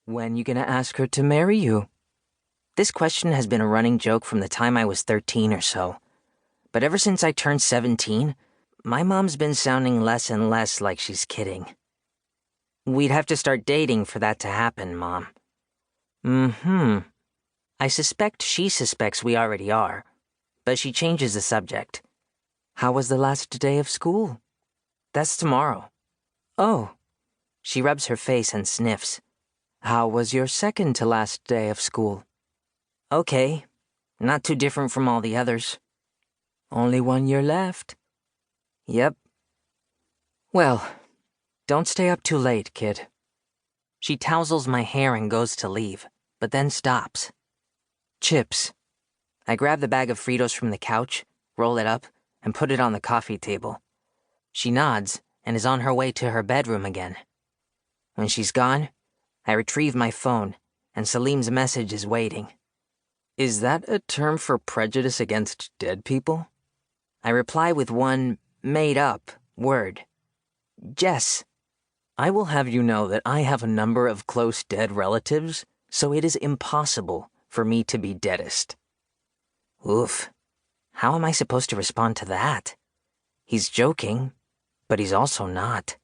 When you gonna ask her to marry you? This question has been a running joke from the time I was 13 or so. But ever since I turned 17, my mom's been sounding less and less like she's kidding. We'd have to start dating for that to happen, Mom. I suspect she suspects we already are, but she changes the subject. How was the last day of school? That's tomorrow. Oh. She rubs her face and sniffs. How was your second to last day of school? Okay. Not too different from all the others. Only 1 year left. Yep. Well, don't stay up too late, kid. She tousles my hair and goes to leave, but then stops. Chips. I grab the bag of Fritos from the couch, roll it up, and put it on the coffee table. She nods and is on her way to her bedroom again. When she's gone, I retrieve my phone, and Saleem's message is waiting. Is that a term for prejudice against dead people? I reply with one made-up word. Jess. I will have you know that I have a number of close dead relatives, so it is impossible for me to be deadest. Oof. How am I supposed to respond to that? He's joking, but he's also not.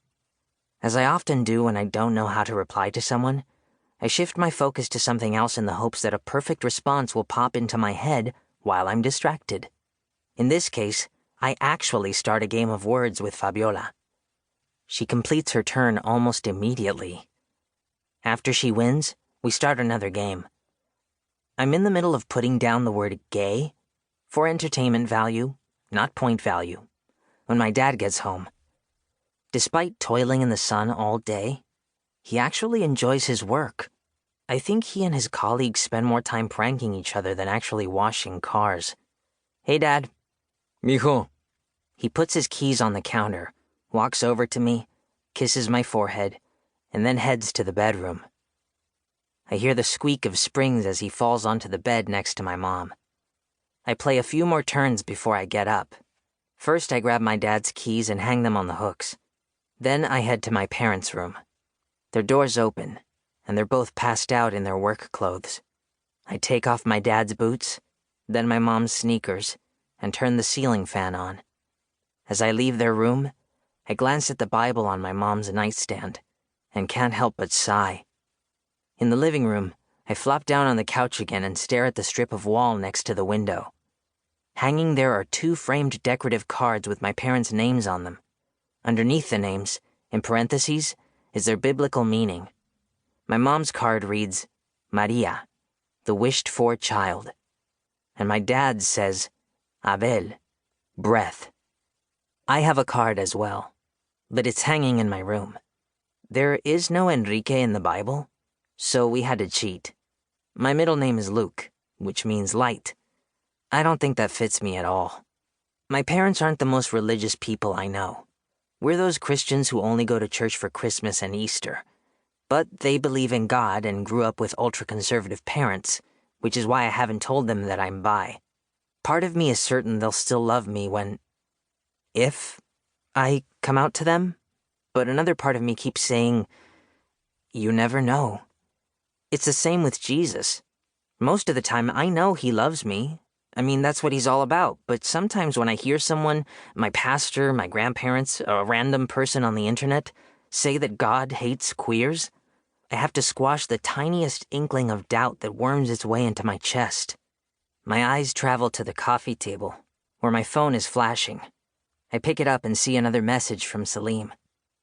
As I often do when I don't know how to reply to someone, I shift my focus to something else in the hopes that a perfect response will pop into my head while I'm distracted. In this case, I actually start a game of words with Fabiola. She completes her turn almost immediately. After she wins, we start another game. I'm in the middle of putting down the word gay, for entertainment value, not point value, when my dad gets home. Despite toiling in the sun all day, he actually enjoys his work. I think he and his colleagues spend more time pranking each other than actually washing cars. Hey, Dad. Mijo. He puts his keys on the counter, walks over to me, kisses my forehead, and then heads to the bedroom. I hear the squeak of springs as he falls onto the bed next to my mom. I play a few more turns before I get up. First, I grab my dad's keys and hang them on the hooks. Then I head to my parents' room. Their door's open, and they're both passed out in their work clothes. I take off my dad's boots, then my mom's sneakers, and turn the ceiling fan on. As I leave their room, I glance at the Bible on my mom's nightstand, and can't help but sigh. In the living room, I flop down on the couch again and stare at the strip of wall next to the window. Hanging there are 2 framed decorative cards with my parents' names on them. Underneath the names, in parentheses, is their biblical meaning. My mom's card reads, Maria, the wished-for child. And my dad's says, Abel, breath. I have a card as well, but it's hanging in my room. There is no Enrique in the Bible, so we had to cheat. My middle name is Luke, which means light. I don't think that fits me at all. My parents aren't the most religious people I know. We're those Christians who only go to church for Christmas and Easter. But they believe in God and grew up with ultra-conservative parents, which is why I haven't told them that I'm bi. Part of me is certain they'll still love me if I come out to them, but another part of me keeps saying, you never know. It's the same with Jesus. Most of the time, I know he loves me. I mean, that's what he's all about, but sometimes when I hear someone, my pastor, my grandparents, a random person on the internet, say that God hates queers, I have to squash the tiniest inkling of doubt that worms its way into my chest. My eyes travel to the coffee table, where my phone is flashing. I pick it up and see another message from Saleem.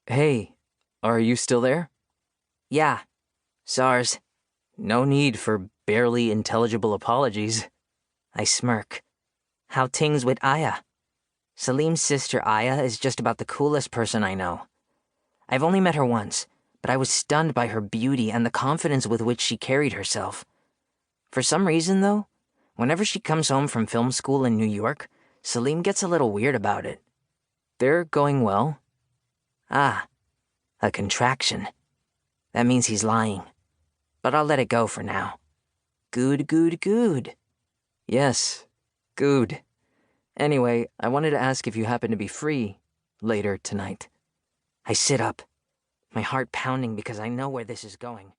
Hey, are you still there? Yeah, SARS. No need for barely intelligible apologies. I smirk. How tings with Aya? Saleem's sister Aya is just about the coolest person I know. I've only met her once, but I was stunned by her beauty and the confidence with which she carried herself. For some reason, though, whenever she comes home from film school in New York, Saleem gets a little weird about it. They're going well. Ah, a contraction. That means he's lying. But I'll let it go for now. Good. Yes, good. Anyway, I wanted to ask if you happen to be free later tonight. I sit up, my heart pounding because I know where this is going.